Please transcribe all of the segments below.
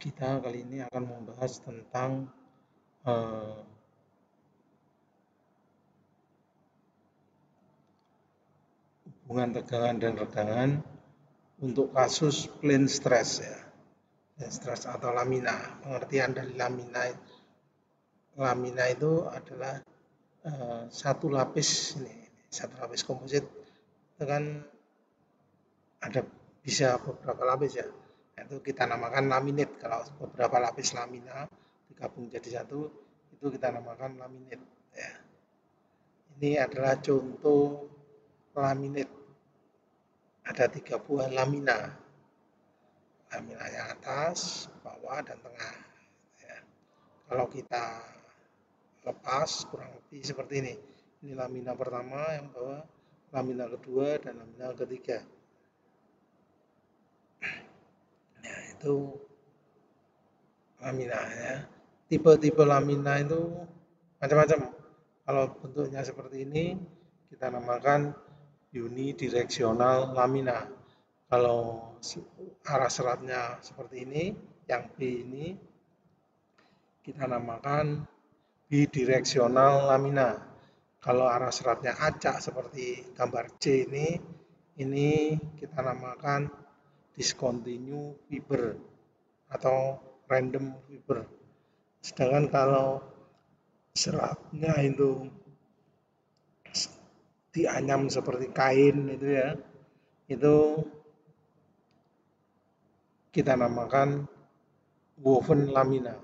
Kita kali ini akan membahas tentang hubungan tegangan dan regangan untuk kasus plane stress ya. Plane stress atau lamina. Pengertian dari lamina itu adalah satu lapis komposit. Itu kan ada bisa beberapa lapis ya. Itu kita namakan laminate. Kalau beberapa lapis lamina digabung jadi satu, itu kita namakan laminate ya. Ini adalah contoh laminate. Ada 3 buah lamina. Lamina yang atas, bawah, dan tengah ya. Kalau kita lepas kurang lebih seperti ini. Ini lamina pertama yang bawah, lamina kedua, dan lamina ketiga. Nah, itu lamina ya. Tipe-tipe lamina itu macam-macam. Kalau bentuknya seperti ini, kita namakan unidireksional lamina. Kalau arah seratnya seperti ini, yang B ini kita namakan bidireksional lamina. Kalau arah seratnya acak seperti gambar C ini kita namakan discontinue fiber atau random fiber. Sedangkan kalau seratnya itu dianyam seperti kain itu ya, itu kita namakan woven lamina.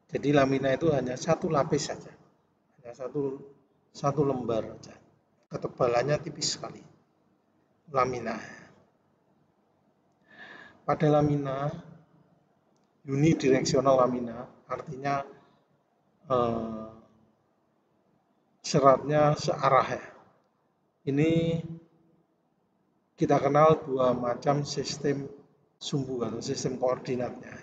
Jadi lamina itu hanya satu lapis saja, hanya satu lembar saja. Ketebalannya tipis sekali. Lamina. Pada lamina unidireksional lamina artinya seratnya searah ya. Ini kita kenal 2 macam sistem sumbu atau sistem koordinatnya.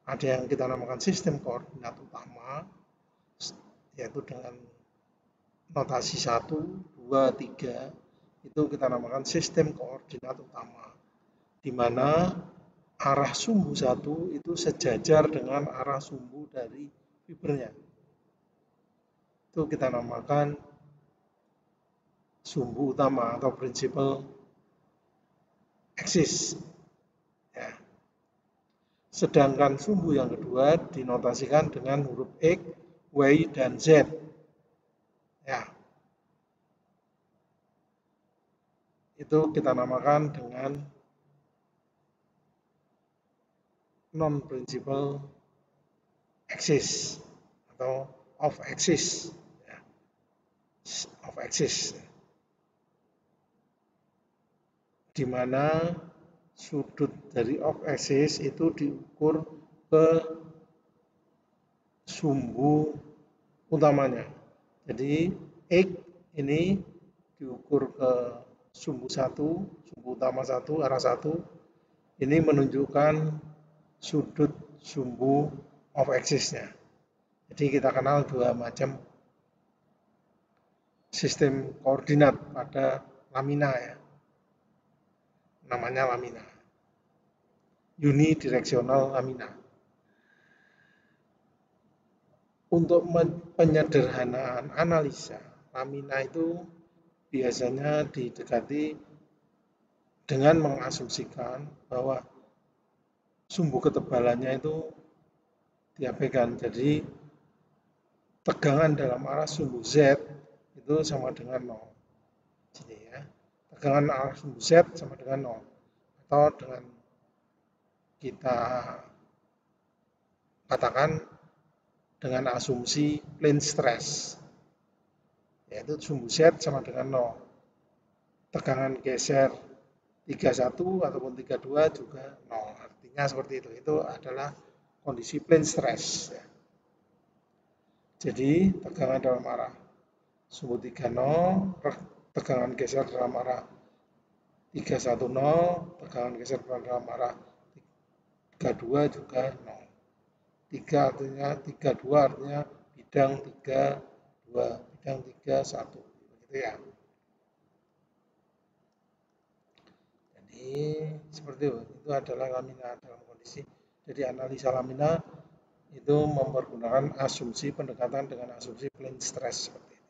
Ada yang kita namakan sistem koordinat utama, yaitu dengan notasi 1, 2, 3, itu kita namakan sistem koordinat utama, di mana arah sumbu 1 itu sejajar dengan arah sumbu dari fibernya. Itu kita namakan sumbu utama atau principal axis. Ya. Sedangkan sumbu yang kedua dinotasikan dengan huruf X, Y, dan Z. Ya. Itu kita namakan dengan non-principal axis atau off axis. Ya. Off axis. Di mana sudut dari off axis itu diukur ke sumbu utamanya. Jadi X ini diukur ke sumbu 1, sumbu utama 1, arah 1. Ini menunjukkan sudut sumbu off axis-nya. Jadi kita kenal 2 macam sistem koordinat pada lamina ya. Namanya lamina. Unidireksional lamina. Untuk penyederhanaan analisa, lamina itu biasanya didekati dengan mengasumsikan bahwa sumbu ketebalannya itu diabaikan. Jadi tegangan dalam arah sumbu Z itu sama dengan 0. Jadi ya, tegangan arah sumbu Z sama dengan 0. Atau dengan kita katakan dengan asumsi plane stress, yaitu sumbu Z sama dengan 0. Tegangan geser 31 ataupun 32 juga 0. Artinya seperti itu. Itu adalah kondisi plane stress. Ya. Jadi tegangan dalam arah sumbu 30, tegangan geser dalam arah 310, tegangan geser dalam arah 32 juga 0. 3 artinya 32 artinya bidang 3, 2, bidang 3, 1. Begitu ya. Jadi seperti itu adalah lamina dalam kondisi. Jadi analisa lamina itu mempergunakan asumsi pendekatan dengan asumsi plane stress seperti ini.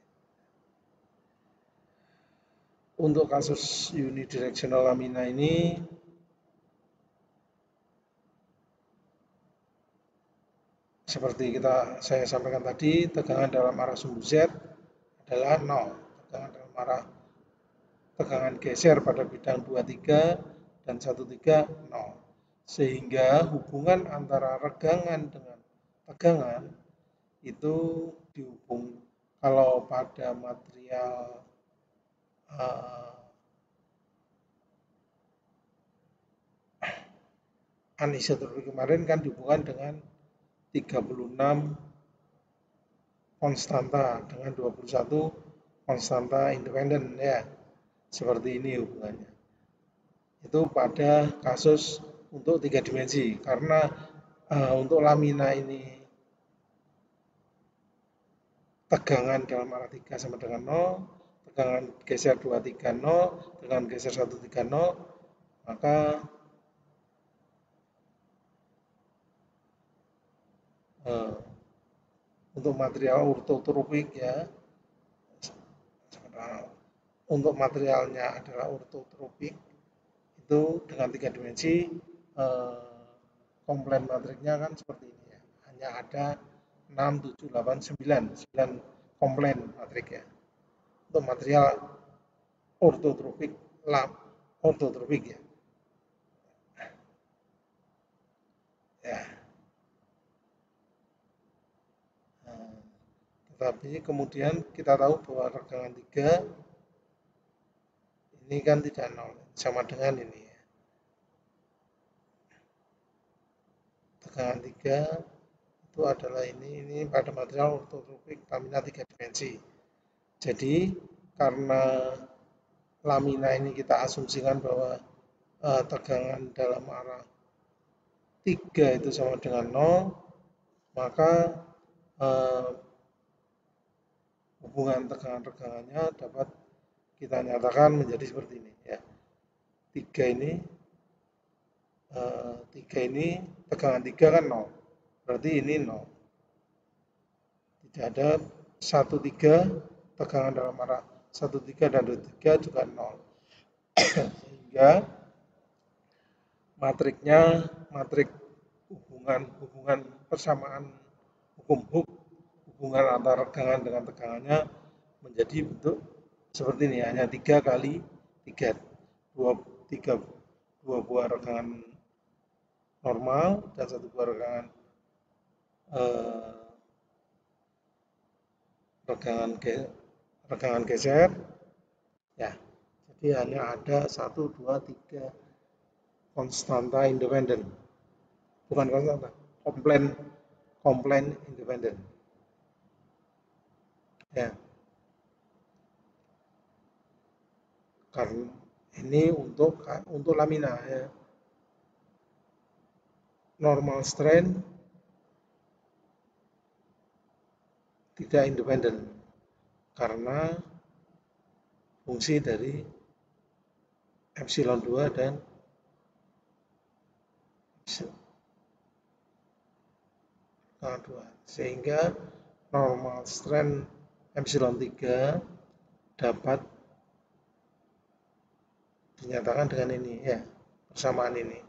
Untuk kasus unidirectional lamina ini seperti saya sampaikan tadi, tegangan dalam arah sumbu Z adalah 0. Tegangan dalam arah tegangan geser pada bidang 23 dan 13 0. Sehingga hubungan antara regangan dengan tegangan itu dihubung kalau pada material anisotropik kemarin kan dihubungkan dengan 36 konstanta dengan 21 konstanta independen ya. Seperti ini hubungannya. Itu pada kasus untuk 3 dimensi karena untuk lamina ini tegangan dalam arah 3 sama dengan 0, tegangan geser 23 0, tegangan geser 13 0, maka untuk material ortotropik ya, untuk materialnya adalah ortotropik itu dengan 3 dimensi komplain matriknya kan seperti ini ya, hanya ada 6, 7, 8, 9 komplain matrik ya. Untuk material ortotropik ya. Ya. Tetapi kemudian kita tahu bahwa regangan 3 ini kan tidak 0, sama dengan ini ya. Tegangan 3 itu adalah ini pada material ortotropik lamina 3 dimensi. Jadi karena lamina ini kita asumsikan bahwa tegangan dalam arah 3 itu sama dengan 0, maka hubungan tegangan-tegangannya dapat kita nyatakan menjadi seperti ini ya. 3 ini tegangan 3 kan 0, berarti ini 0. Tidak ada 1,3 tegangan dalam arah 1,3 dan 2,3 juga 0. Sehingga matriknya matrik hubungan persamaan hukum Hooke, hubungan antara regangan dengan tegangannya menjadi bentuk seperti ini, hanya 3 kali 3, 2 buah regangan normal dan 1 buah regangan geser ya. Jadi hanya ada 1, 2, 3 konstanta independen, bukan konstanta, komplain independen ya. Karena ini untuk lamina ya. Normal strain tidak independen karena fungsi dari epsilon 2 dan epsilon 2, sehingga normal strain epsilon 3 dapat dinyatakan dengan ini ya, persamaan ini.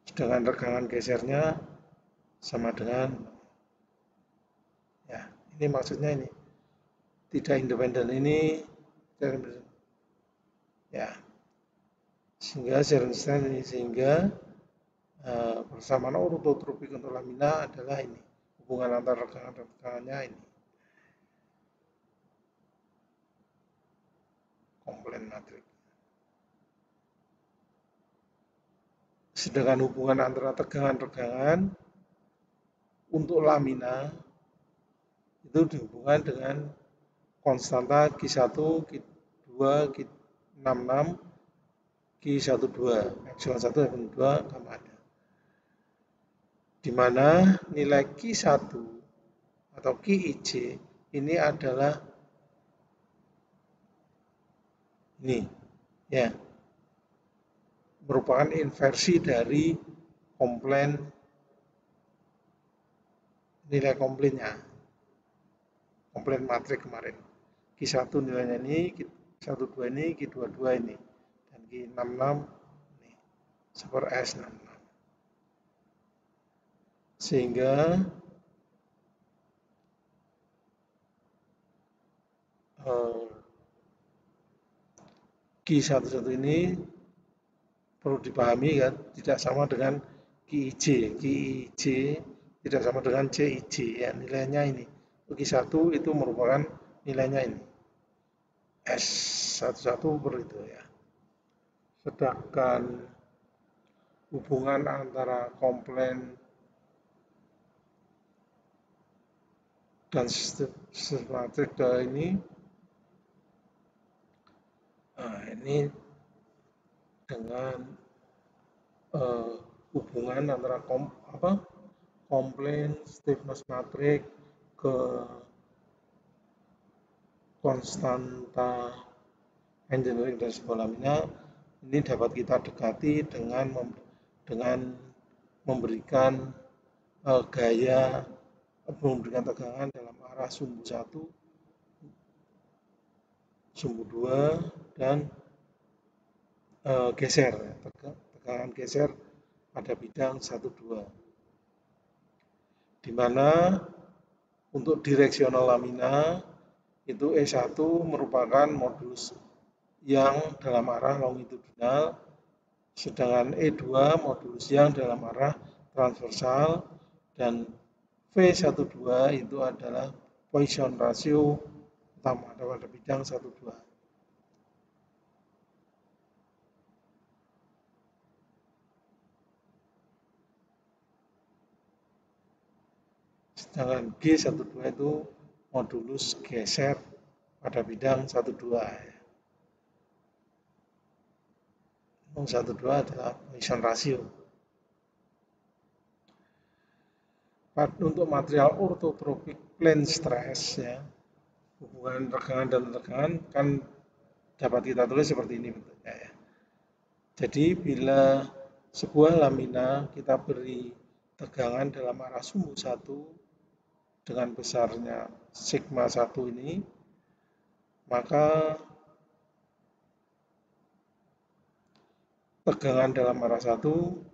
Sedangkan regangan gesernya sama dengan ya, ini maksudnya ini tidak independen ini ya, sehingga Sherenstein ini sehingga persamaan ortotropik untuk lamina adalah ini, hubungan antara regangan dan tegangannya ini komplain matrik. Sedangkan hubungan antara tegangan-regangan untuk lamina itu dihubungkan dengan konstanta Q1, Q2, Q66, Q12, epsilon 1, epsilon 2, gamma ada. Di mana nilai Q1 atau Qij ini adalah ini ya. merupakan inversi dari komplain nilai komplainnya, komplain matrik kemarin. Q1 nilainya ini, Q12 ini, Q22 ini, dan Q66 ini, skor S66. Sehingga Q11 ini perlu dipahami kan, tidak sama dengan QIJ. QIJ tidak sama dengan CIJ ya, nilainya ini. Q1 itu merupakan nilainya ini. S11 per itu ya. Sedangkan hubungan antara komplain dan sistematik ini dengan hubungan antara komplain stiffness matrix ke konstanta engineering dari sebuah lamina ini dapat kita dekati dengan memberikan gaya memberikan tegangan dalam arah sumbu 1, sumbu 2 dan geser, tegangan geser pada bidang 1-2, di mana untuk direksional lamina itu E1 merupakan modulus yang dalam arah longitudinal, sedangkan E2 modulus yang dalam arah transversal, dan V12 itu adalah Poisson ratio utama pada bidang 1-2. Sedangkan G12 itu modulus geser pada bidang 1-2. 1-2 adalah Poisson ratio. Untuk material orthotrophic plane stress ya, hubungan tegangan dan tegangan kan dapat kita tulis seperti ini bentuknya ya. Jadi bila sebuah lamina kita beri tegangan dalam arah sumbu 1 dengan besarnya sigma 1 ini, maka tegangan dalam arah 1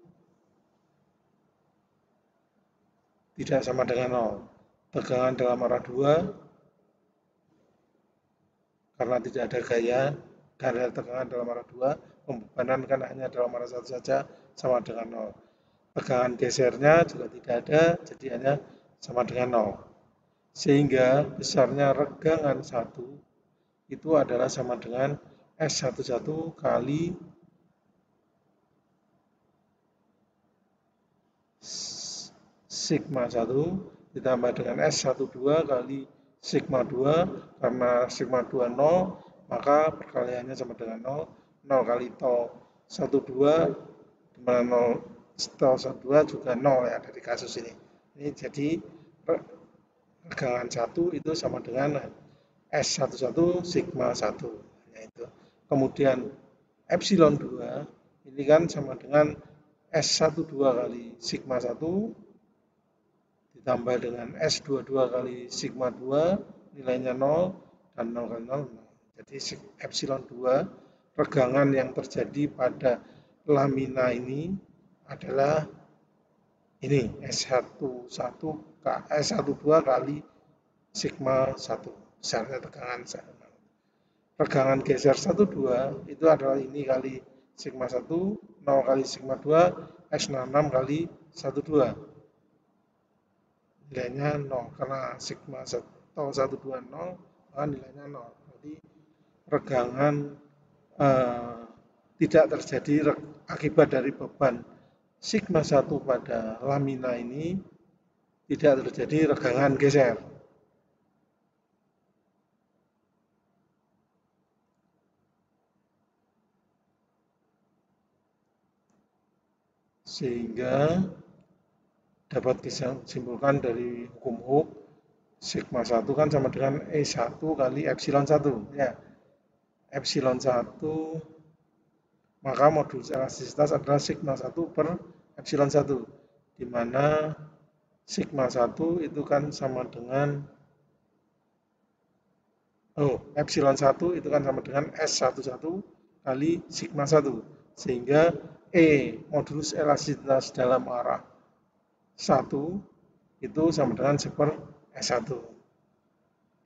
tidak sama dengan 0. Tegangan dalam arah 2 karena tidak ada gaya tegangan dalam arah 2, pembebanan kan hanya dalam arah 1 saja, sama dengan 0. Tegangan gesernya juga tidak ada, jadi hanya sama dengan 0. Sehingga besarnya regangan 1 itu adalah sama dengan S11 kali sigma 1 ditambah dengan S12 kali sigma 2, karena sigma 2 0, maka perkaliannya sama dengan 0, 0 kali tau 12, dimana 0 tau 12 juga 0 ya dari kasus ini. Ini jadi regangan 1 itu sama dengan S11 sigma 1, yaitu. Kemudian epsilon 2 ini kan sama dengan S12 kali sigma 1 ditambah dengan S22 kali sigma 2, nilainya 0 dan 0 kali 0, 0. Jadi epsilon 2 regangan yang terjadi pada lamina ini adalah ini S12 kali sigma 1, besarnya tegangan 1. Regangan geser 12 itu adalah ini kali sigma 1, 0 kali sigma 2, S66 kali 12. Nilainya 0, karena sigma 12 0, maka nilainya 0. Jadi regangan tidak terjadi akibat dari beban sigma 1 pada lamina ini, tidak terjadi regangan geser. Sehingga dapat disimpulkan dari hukum Hooke, sigma 1 kan sama dengan E1 kali epsilon 1 ya. Epsilon 1 maka modulus elastisitas adalah sigma 1 per epsilon 1, di mana sigma 1 itu kan sama dengan epsilon 1 itu kan sama dengan S11 kali sigma 1, sehingga modulus elastisitas dalam arah 1 itu sama dengan 1 per S1.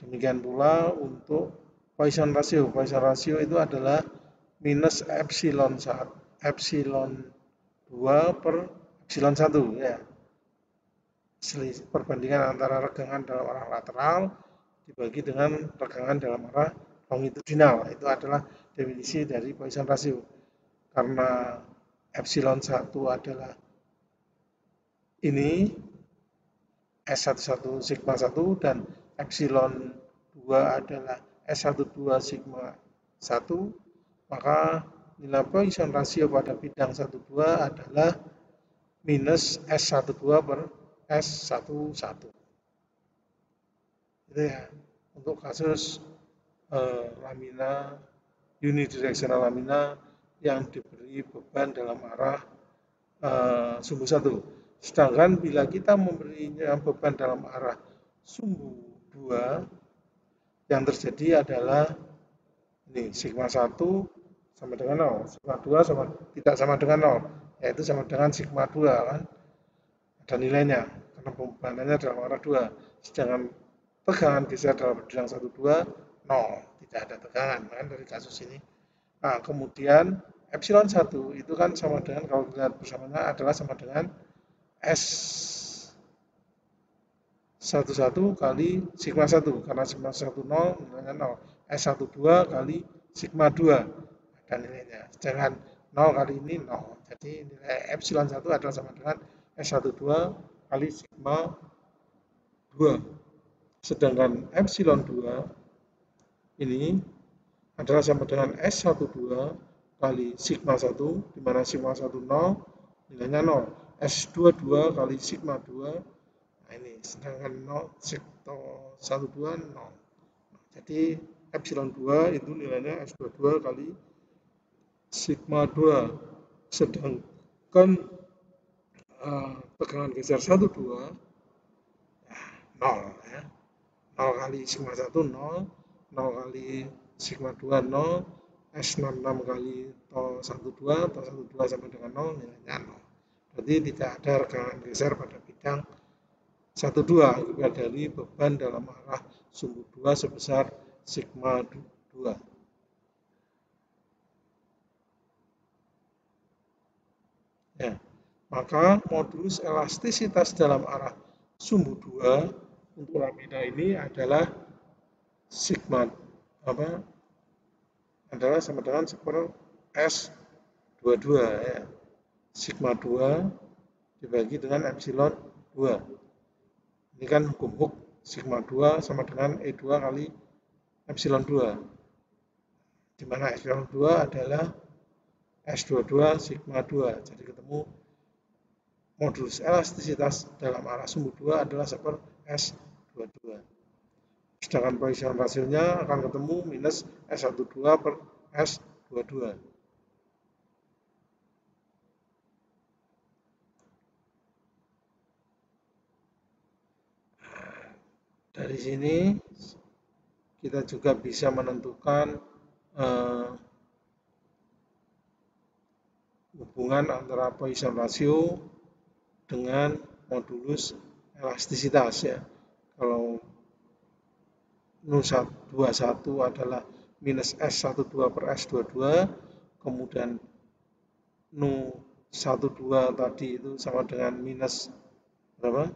Demikian pula untuk Poisson ratio. Poisson ratio itu adalah minus epsilon 2 per epsilon 1 ya. Perbandingan antara regangan dalam arah lateral dibagi dengan regangan dalam arah longitudinal. Itu adalah definisi dari Poisson ratio. Karena epsilon 1 adalah ini S11 sigma 1 dan epsilon 2 adalah S12 sigma 1, maka nilai Poisson rasio pada bidang 12 adalah minus S12 per S11. Itu ya, untuk kasus lamina unidirectional lamina yang diberi beban dalam arah sumbu 1. Sedangkan bila kita memberinya beban dalam arah sumbu 2, yang terjadi adalah ini sigma 1 sama dengan 0, sigma 2 tidak sama dengan 0, yaitu sama dengan sigma 2 kan, ada nilainya karena bebanannya dalam arah 2. Sedangkan tegangan geser dalam bidang 1 2 0, tidak ada tegangan kan dari kasus ini. Nah, kemudian epsilon 1 itu kan sama dengan, kalau kita lihat bersamanya adalah sama dengan S11 kali sigma 1, karena sigma 1 0 nilainya 0, S12 kali sigma 2 ada nilainya, sedangkan 0 kali ini 0, jadi nilai epsilon 1 adalah sama dengan S12 kali sigma 2, sedangkan epsilon 2 ini adalah sama dengan S12 kali sigma 1, di mana sigma 1 0, nilainya 0, S22 kali sigma 2, nah ini, sedangkan 0, sigma 12 0. Jadi epsilon 2 itu nilainya S22 kali sigma 2, sedangkan tegangan geser 1 2 0 ya. 0 kali sigma 1 0, 0 kali sigma 2 0, S66 kali tau 12, tau 12 sama dengan 0, nilainya 0. Berarti tidak ada regangan geser pada bidang 1 2 akibat dari beban dalam arah sumbu 2 sebesar sigma 2. Ya, maka modulus elastisitas dalam arah sumbu 2 untuk lamina ini adalah sigma adalah sama dengan 1 per S22 ya. Sigma 2 dibagi dengan epsilon 2. Ini kan hukum Hooke, sigma 2 sama dengan E2 kali epsilon 2. Di mana epsilon 2 adalah S22 sigma 2. Jadi ketemu modulus elastisitas dalam arah sumbu 2 adalah 1 per S22. Sedangkan Poisson rasionya akan ketemu minus S12 per S22. Dari sini kita juga bisa menentukan hubungan antara Poisson ratio dengan modulus elastisitas ya. Kalau Nu21 adalah minus S12 per S22, kemudian Nu12 tadi itu sama dengan minus berapa?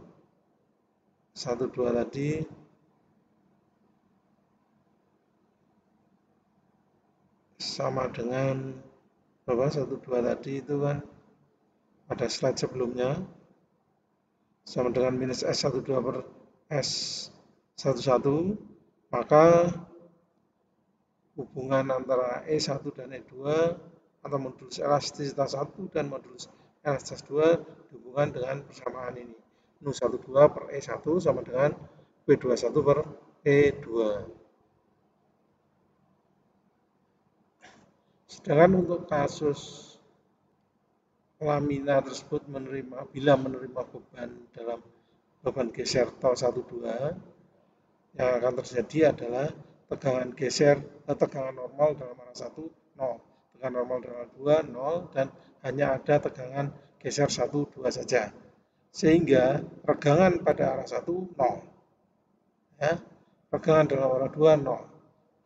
12 tadi sama dengan berapa? 12 tadi itu kan pada slide sebelumnya sama dengan minus S12 per S11, maka hubungan antara E1 dan E2 atau modulus elastisitas 1 dan modulus elastisitas 2 dihubungkan dengan persamaan ini. Nu12 per E1 sama dengan W21 per E2. Sedangkan untuk kasus lamina tersebut bila menerima beban dalam beban geser tau 12, yang akan terjadi adalah tegangan normal dalam arah 1, 0. Tegangan normal dalam arah 2, 0. Dan hanya ada tegangan geser 1, 2 saja. Sehingga regangan pada arah 1, 0. Ya, regangan dalam arah 2, 0.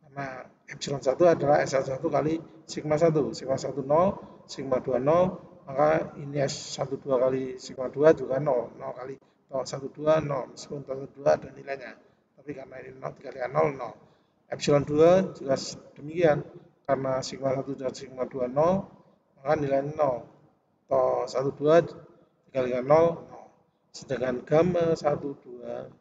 Karena epsilon 1 adalah S1 kali sigma 1. Sigma 1, 0. Sigma 2, 0. Maka ini S12 kali sigma 2 juga 0. 0 kali tau 12, 0. Meskipun tau 12 ada nilainya. Tapi karena ini 0 dikali 0, 0. Epsilon 2 juga demikian. Karena sigma 1 dan sigma 2, 0. Maka nilainya 0. Tau 12 dikali 0, 0. Sedangkan gamma 12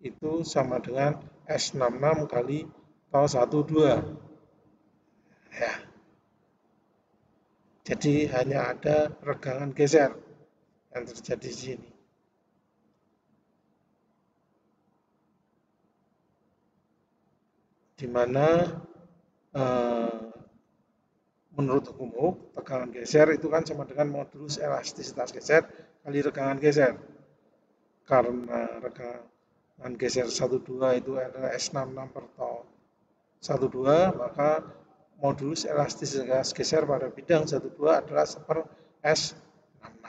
itu sama dengan S66 kali tau 12. Ya. Jadi hanya ada regangan geser yang terjadi di sini. Di mana menurut hukum Hooke, tegangan geser itu kan sama dengan modulus elastisitas geser kali regangan geser. Karena regangan geser 12 itu adalah S66 per tau 12, maka modulus elastisitas geser pada bidang 12 adalah seper S66.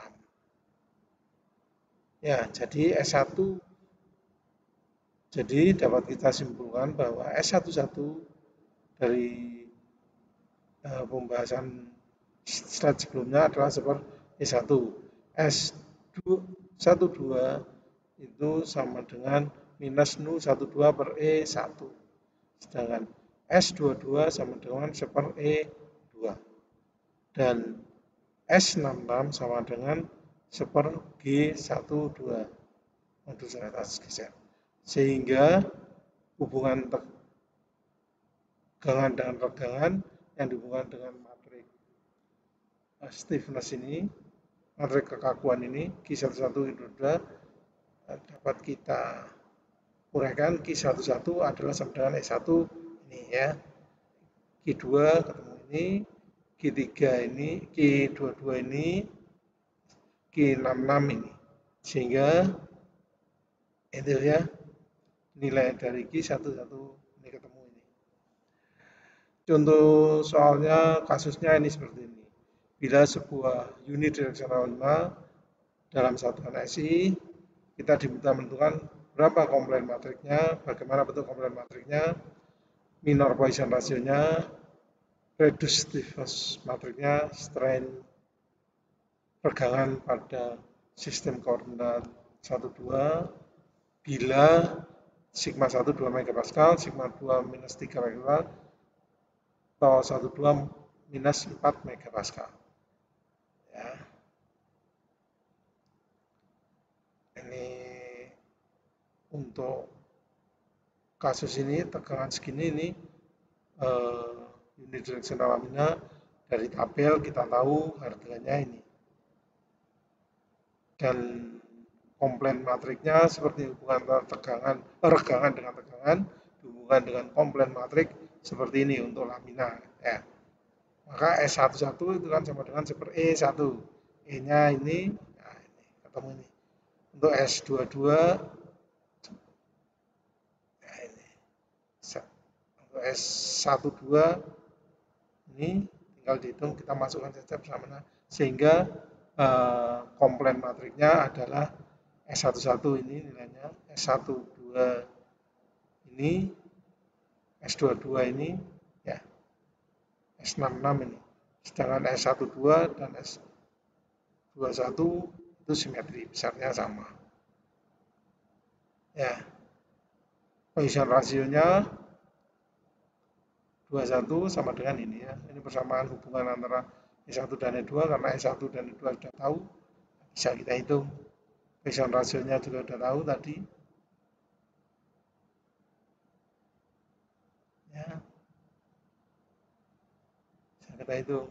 Ya, jadi S1, jadi dapat kita simpulkan bahwa S11 dari pembahasan slide sebelumnya adalah seperti S1. S12 itu sama dengan minus nu 12 per E1. Sedangkan S22 sama dengan seper E2. Dan S66 sama dengan seper G12. Modulus elastisitas geser. Sehingga hubungan tegangan dengan regangan yang dihubungkan dengan matrik stiffness ini, matrik kekakuan ini, Q11 itu dapat kita uraikan. Q11 adalah sama dengan E1 ini ya. Q2 ketemu ini, Q3 ini, Q22 ini, Q66 ini. Sehingga itu ya nilai dari Q11 ini ketemu ini. Contoh soalnya kasusnya ini seperti ini. Bila sebuah unit direksional 5 dalam satuan SI, kita diminta menentukan berapa komponen matriknya, bagaimana bentuk komponen matriknya, minor Poisson rasionya, reduced stiffness matriknya, strain, regangan pada sistem koordinat 12, bila sigma 1 2 MPa, sigma 2 minus 3 MPa, tau 12 minus 4 MPa. Ya. Ini untuk kasus ini tegangan segini ini unit direksional lamina dari tabel kita tahu harganya ini. Dan komponen matriknya seperti hubungan regangan dengan tegangan dihubungkan dengan komponen matrik seperti ini untuk lamina ya. Maka S11 itu kan sama dengan seperti E1. E-nya ini, nah ini ketemu ini. Untuk S22 nah ini. Untuk S12 ini tinggal dihitung, kita masukkan saja bersama sehingga komponen matriknya adalah S11 ini nilainya, S12 ini, S22 ini ya, S66 ini. Sedangkan S12 dan S21 itu simetri, besarnya sama. Ya. Poisson rasionya 21 sama dengan ini ya. Ini persamaan hubungan antara E1 dan E2 karena E1 dan E2 sudah tahu, bisa kita hitung. Poisson rasionya juga sudah tahu tadi. Ya. Bisa kita hitung.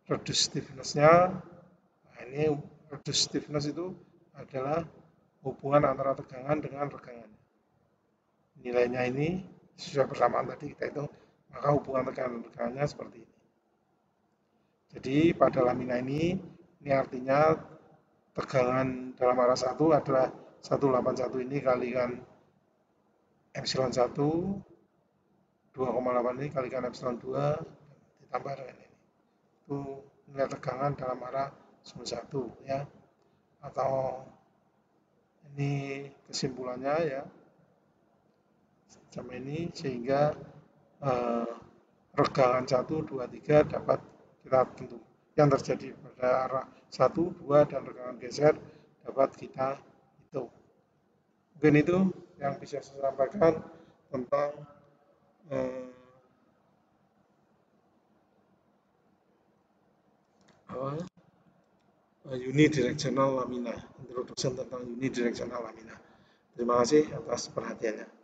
Reduced stiffness-nya, nah ini reduced stiffness itu adalah hubungan antara tegangan dengan regangan. Nilainya ini sesuai persamaan tadi kita hitung, maka hubungan tegangan dan regangannya seperti ini. Jadi pada lamina ini artinya tegangan dalam arah 1 adalah 181 ini kalikan epsilon 1, 2,8 ini kalikan epsilon 2 ditambah dengan ini. Itu nilai tegangan dalam arah sumbu 1 ya. Atau ini kesimpulannya ya. Sama ini sehingga regangan 1, 2, 3 dapat kita tentu. Yang terjadi pada arah 1, 2 dan regangan geser dapat kita hitung. Mungkin itu yang bisa saya sampaikan tentang unidirectional lamina, introduction tentang unidirectional lamina. Terima kasih atas perhatiannya.